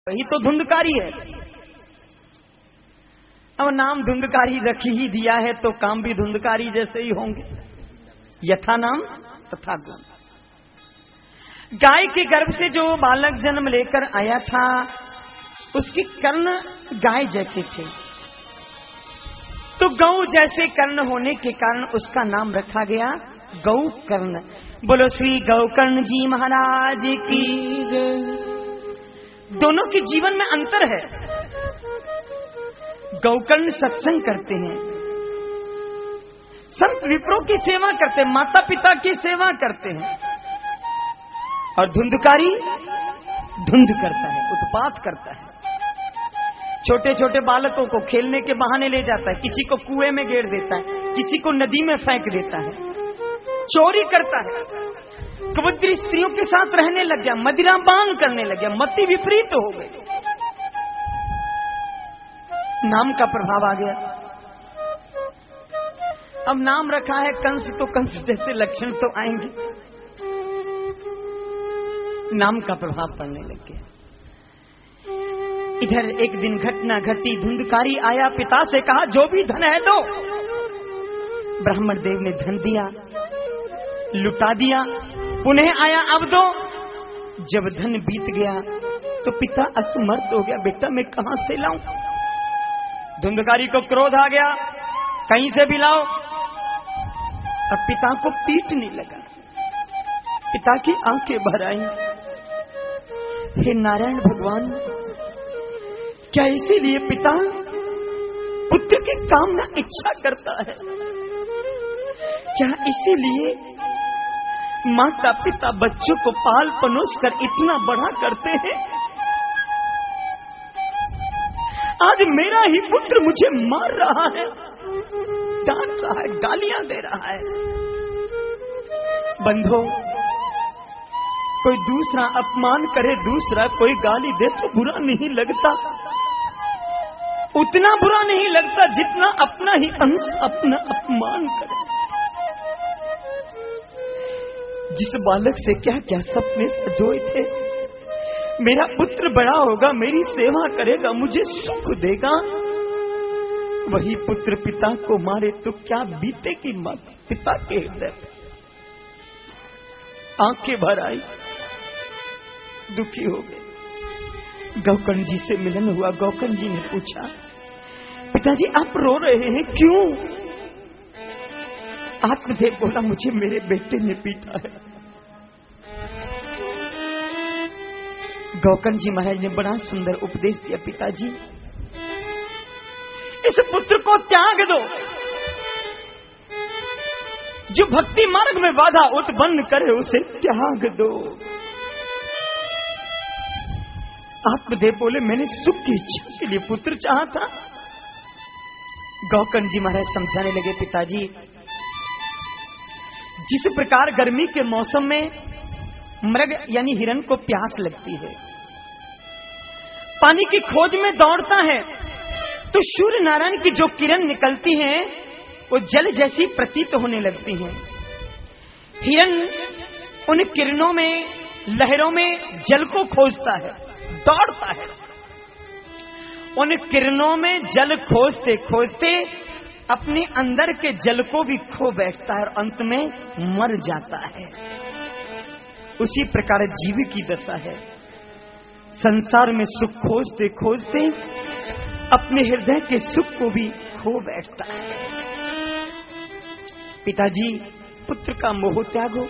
वही तो धुंधकारी है। अब नाम धुंधकारी रख ही दिया है तो काम भी धुंधकारी जैसे ही होंगे। यथा नाम तथा गुण। गाय के गर्भ से जो बालक जन्म लेकर आया था उसके कर्ण गाय जैसे थे, तो गौ जैसे कर्ण होने के कारण उसका नाम रखा गया गौ कर्ण। बोलो श्री गौकर्ण जी महाराज की। दोनों के जीवन में अंतर है। गौकर्ण सत्संग करते हैं, संत विप्रों की सेवा करते हैं, माता पिता की सेवा करते हैं, और धुंधकारी धुंध करता है, उत्पात करता है। छोटे छोटे बालकों को खेलने के बहाने ले जाता है, किसी को कुएं में गिर देता है, किसी को नदी में फेंक देता है, चोरी करता है, कबूतरी स्त्रियों के साथ रहने लग गया, मदिरापान करने लग गया, मति विपरीत हो गई। नाम का प्रभाव आ गया। अब नाम रखा है कंस, तो कंस जैसे लक्षण तो आएंगे। नाम का प्रभाव पड़ने लग गया। इधर एक दिन घटना घटी, धुंधकारी आया, पिता से कहा जो भी धन है दो। ब्राह्मण देव ने धन दिया, लुटा दिया, पुनः आया अब दो। जब धन बीत गया तो पिता असमर्थ हो गया, बेटा मैं कहां से लाऊं। धुंधकारी को क्रोध आ गया, कहीं से भी लाओ। अब पिता को पीटने लगा, पिता की आंखें भर आई। हे नारायण भगवान, क्या इसीलिए पिता पुत्र की कामना इच्छा करता है? क्या इसीलिए माता पिता बच्चों को पाल पनोस कर इतना बड़ा करते हैं? आज मेरा ही पुत्र मुझे मार रहा है, डांट रहा है, गालियां दे रहा है। बंधो, कोई दूसरा अपमान करे, दूसरा कोई गाली दे तो बुरा नहीं लगता, उतना बुरा नहीं लगता जितना अपना ही अंश अपना अपमान करे। जिस बालक से क्या क्या सपने सजोए थे, मेरा पुत्र बड़ा होगा, मेरी सेवा करेगा, मुझे सुख देगा, वही पुत्र पिता को मारे तो क्या बीतेगी माता पिता के हृदय पे। आंखें भर आई, दुखी हो गए। गौकर्ण जी से मिलन हुआ। गौकर्ण जी ने पूछा, पिताजी आप रो रहे हैं क्यों? आत्मदेव बोला, मुझे मेरे बेटे ने पीटा है। गौकर्ण जी महाराज ने बड़ा सुंदर उपदेश दिया, पिताजी इस पुत्र को त्याग दो, जो भक्ति मार्ग में बाधा उत्पन्न करे उसे त्याग दो। आत्मदेव बोले, मैंने सुख की इच्छा के लिए पुत्र चाहा था। गौकर्ण जी महाराज समझाने लगे, पिताजी जिस प्रकार गर्मी के मौसम में मृग यानी हिरण को प्यास लगती है, पानी की खोज में दौड़ता है, तो सूर्य नारायण की जो किरण निकलती हैं वो जल जैसी प्रतीत होने लगती हैं। हिरण उन किरणों में, लहरों में जल को खोजता है, दौड़ता है। उन किरणों में जल खोजते खोजते अपने अंदर के जल को भी खो बैठता है और अंत में मर जाता है। उसी प्रकार जीव की दशा है। संसार में सुख खोजते खोजते अपने हृदय के सुख को भी खो बैठता है। पिताजी पुत्र का मोह त्यागो,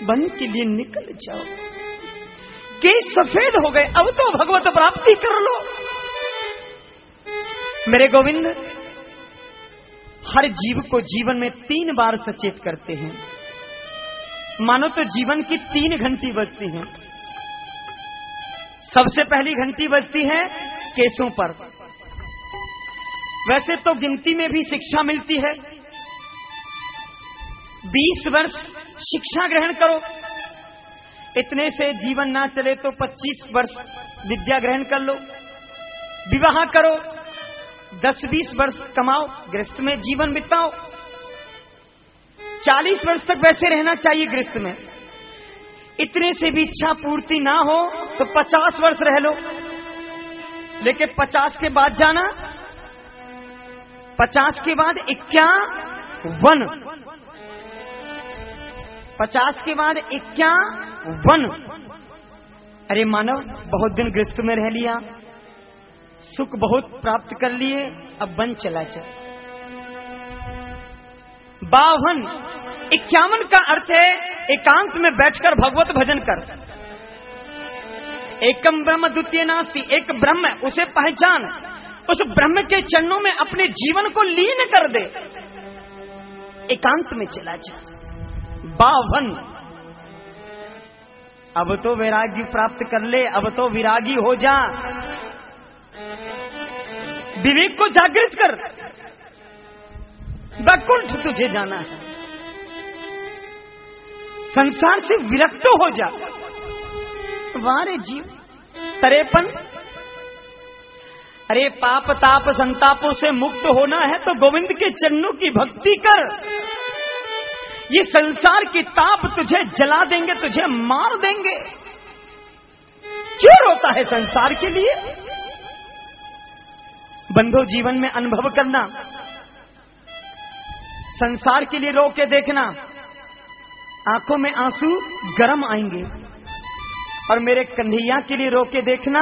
वन के लिए निकल जाओ। केस सफेद हो गए, अब तो भगवत प्राप्ति कर लो। मेरे गोविंद हर जीव को जीवन में 3 बार सचेत करते हैं। मानो तो जीवन की 3 घंटी बजती हैं। सबसे पहली घंटी बजती है केसों पर। वैसे तो गिनती में भी शिक्षा मिलती है। 20 वर्ष शिक्षा ग्रहण करो, इतने से जीवन ना चले तो 25 वर्ष विद्या ग्रहण कर लो। विवाह करो, 10-20 वर्ष कमाओ, गृहस्थ में जीवन बिताओ। 40 वर्ष तक वैसे रहना चाहिए गृहस्थ में। इतने से भी इच्छा पूर्ति ना हो तो 50 वर्ष रह लो। लेकिन 50 के बाद जाना, 50 के बाद 51, 50 के बाद 51। अरे मानव, बहुत दिन गृहस्थ में रह लिया, सुख बहुत प्राप्त कर लिए, अब वन चला जा। 52, 51 का अर्थ है एकांत में बैठकर भगवत भजन कर। एकम ब्रह्म द्वितीय नास्ति, एक ब्रह्म है, उसे पहचान, उस ब्रह्म के चरणों में अपने जीवन को लीन कर दे, एकांत में चला जा। 52, अब तो वैराग्य प्राप्त कर ले, अब तो विरागी हो जा, विवेक को जागृत कर, वैकुंठ तुझे जाना है, संसार से विरक्त हो जा। वारे जीव। 53, अरे पाप ताप संतापों से मुक्त होना है तो गोविंद के चरणों की भक्ति कर। ये संसार की ताप तुझे जला देंगे, तुझे मार देंगे। क्यों रोता है संसार के लिए? बंधो जीवन में अनुभव करना, संसार के लिए रो के देखना, आंखों में आंसू गर्म आएंगे, और मेरे कन्हैया के लिए रो के देखना,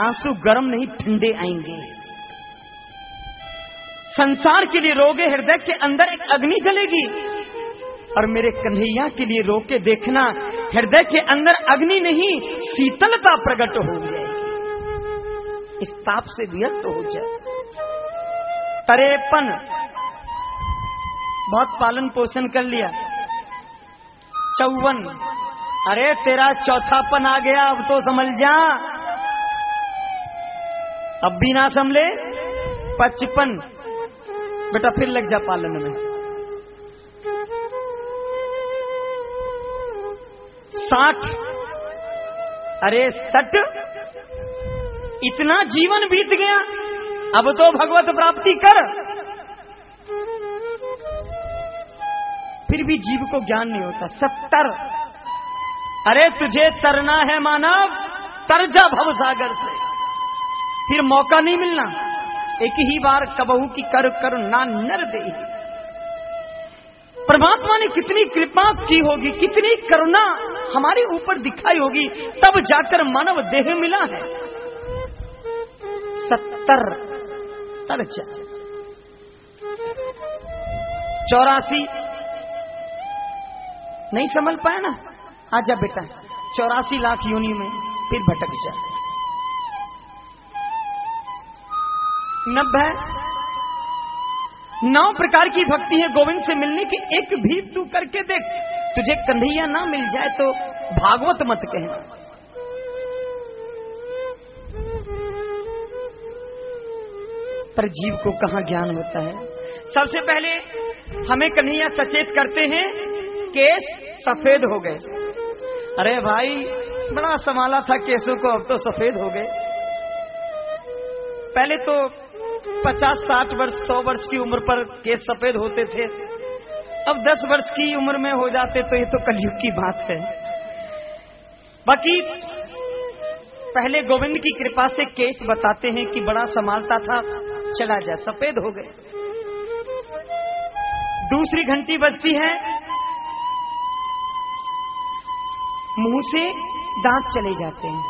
आंसू गर्म नहीं ठंडे आएंगे। संसार के लिए रोगे, हृदय के अंदर एक अग्नि जलेगी, और मेरे कन्हैया के लिए रो के देखना, हृदय के अंदर अग्नि नहीं शीतलता प्रकट हो जाएगी, इस ताप से विरक्त हो जाए। 53, बहुत पालन पोषण कर लिया। 54, अरे तेरा चौथापन आ गया, अब तो समझ जा, अब भी ना संभले। 55, बेटा फिर लग जा पालन में। 60, अरे 60, इतना जीवन बीत गया, अब तो भगवत प्राप्ति कर। फिर भी जीव को ज्ञान नहीं होता। 70, अरे तुझे तरना है मानव, तर जा भव सागर से, फिर मौका नहीं मिलना, एक ही बार कबहू की कर कर ना नर दे। परमात्मा ने कितनी कृपा की होगी, कितनी करुणा हमारे ऊपर दिखाई होगी, तब जाकर मानव देह मिला है। 70, तर जा। 84, नहीं संभल पाया ना, आजा बेटा, 84 लाख योनि में फिर भटक जा। 90, 9 प्रकार की भक्ति है गोविंद से मिलने की, एक भी तू करके देख, तुझे कन्हैया ना मिल जाए तो भागवत मत कहना। पर जीव को कहां ज्ञान होता है। सबसे पहले हमें कन्हैया सचेत करते हैं, केस सफेद हो गए। अरे भाई, बड़ा संभाला था केसों को, अब तो सफेद हो गए। पहले तो 50, 60 वर्ष, 100 वर्ष की उम्र पर केस सफेद होते थे, अब 10 वर्ष की उम्र में हो जाते, तो ये तो कलयुग की बात है। बाकी पहले गोविंद की कृपा से केस बताते हैं कि बड़ा संभालता था, चला जा, सफेद हो गए। दूसरी घंटी बजती है, मुंह से दांत चले जाते हैं।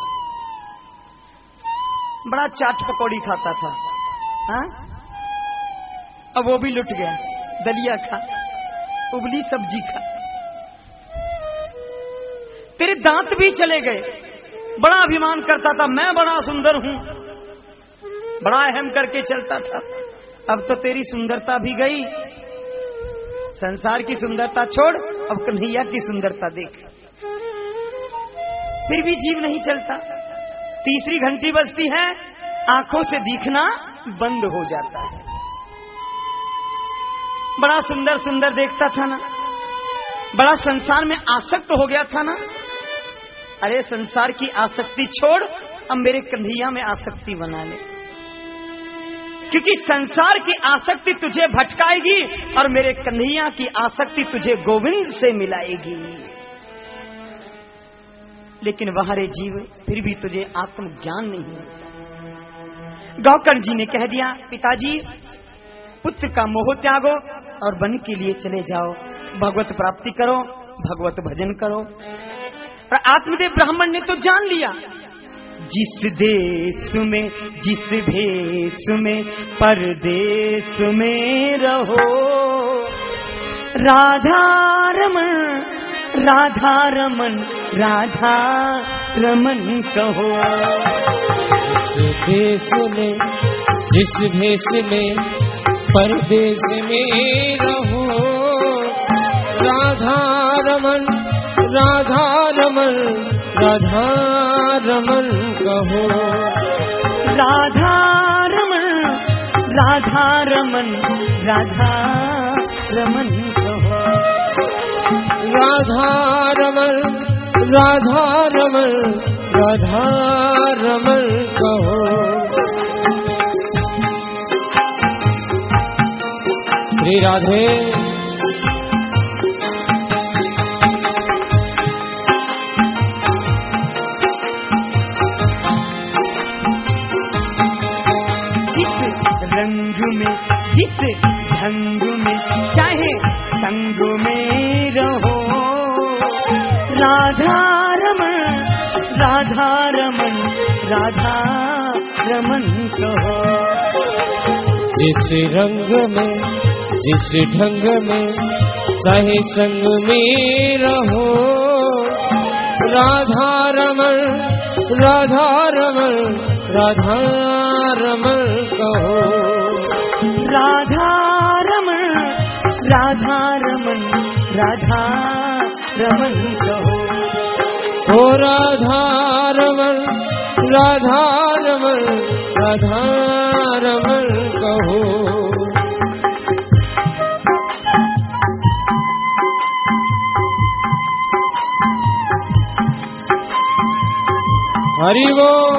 बड़ा चाट पकौड़ी खाता था, हाँ, अब वो भी लुट गया, दलिया खा, उबली सब्जी खा, तेरे दांत भी चले गए। बड़ा अभिमान करता था, मैं बड़ा सुंदर हूं, बड़ा अहम करके चलता था, अब तो तेरी सुंदरता भी गई। संसार की सुंदरता छोड़, अब कन्हैया की सुंदरता देख। फिर भी जीव नहीं चलता। तीसरी घंटी बजती है, आंखों से दिखना बंद हो जाता है। बड़ा सुंदर सुंदर देखता था ना, बड़ा संसार में आसक्त हो गया था ना। अरे संसार की आसक्ति छोड़, अब मेरे कन्हैया में आसक्ति बना ले, क्योंकि संसार की आसक्ति तुझे भटकाएगी और मेरे कन्हैया की आसक्ति तुझे गोविंद से मिलाएगी। लेकिन वहां रे जीव, फिर भी तुझे आत्मज्ञान नहीं होता। गौकर्ण जी ने कह दिया, पिताजी पुत्र का मोह त्यागो और वन के लिए चले जाओ, भगवत प्राप्ति करो, भगवत भजन करो। और आत्मदेव ब्राह्मण ने तो जान लिया, जिस देश में जिस भेष में परदेश में रहो, राधा रमन राधा रमन राधा रमन कहो। जिस देश में जिस भेष में परदेश में रहो, राधा रमन राधा रमन राधा रमन कहो। राधा रमन राधा रमन राधा रमन कहो। राधा रमन राधा रमन राधा रमन कहो। श्री राधे। रंग में जिस ढंग में चाहे संग में रहो, राधा रमन राधा रमन राधा रमन कहो। जिस रंग में जिस ढंग में चाहे संग में रहो, राधा रमन राधा रमन राधा रमन कहो। राधा रमन राधा रमन राधा रमन कहो। ओ राधा रमन राधा रमन राधा रमन कहो। हरि बोल।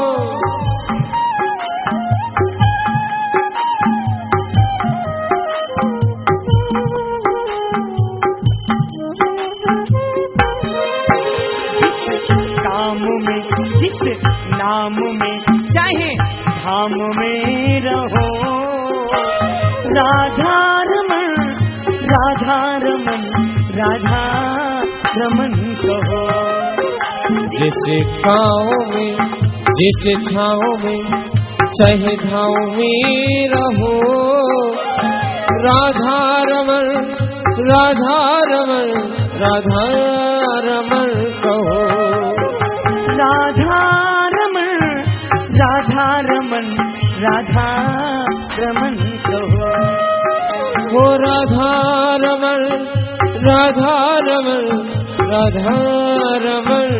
नाम में चाहे धाम में रहो, राधा रमन राधा रमन राधा रमन कहो। जिस गाँव में जिस छाँव में चाहे धाम में रहो, राधा रमन राधा रमन राधा रमन कहो। राधा रमन राधा रमन राधा रमन कहो। हो राधा रमन राधा रमन राधा रमन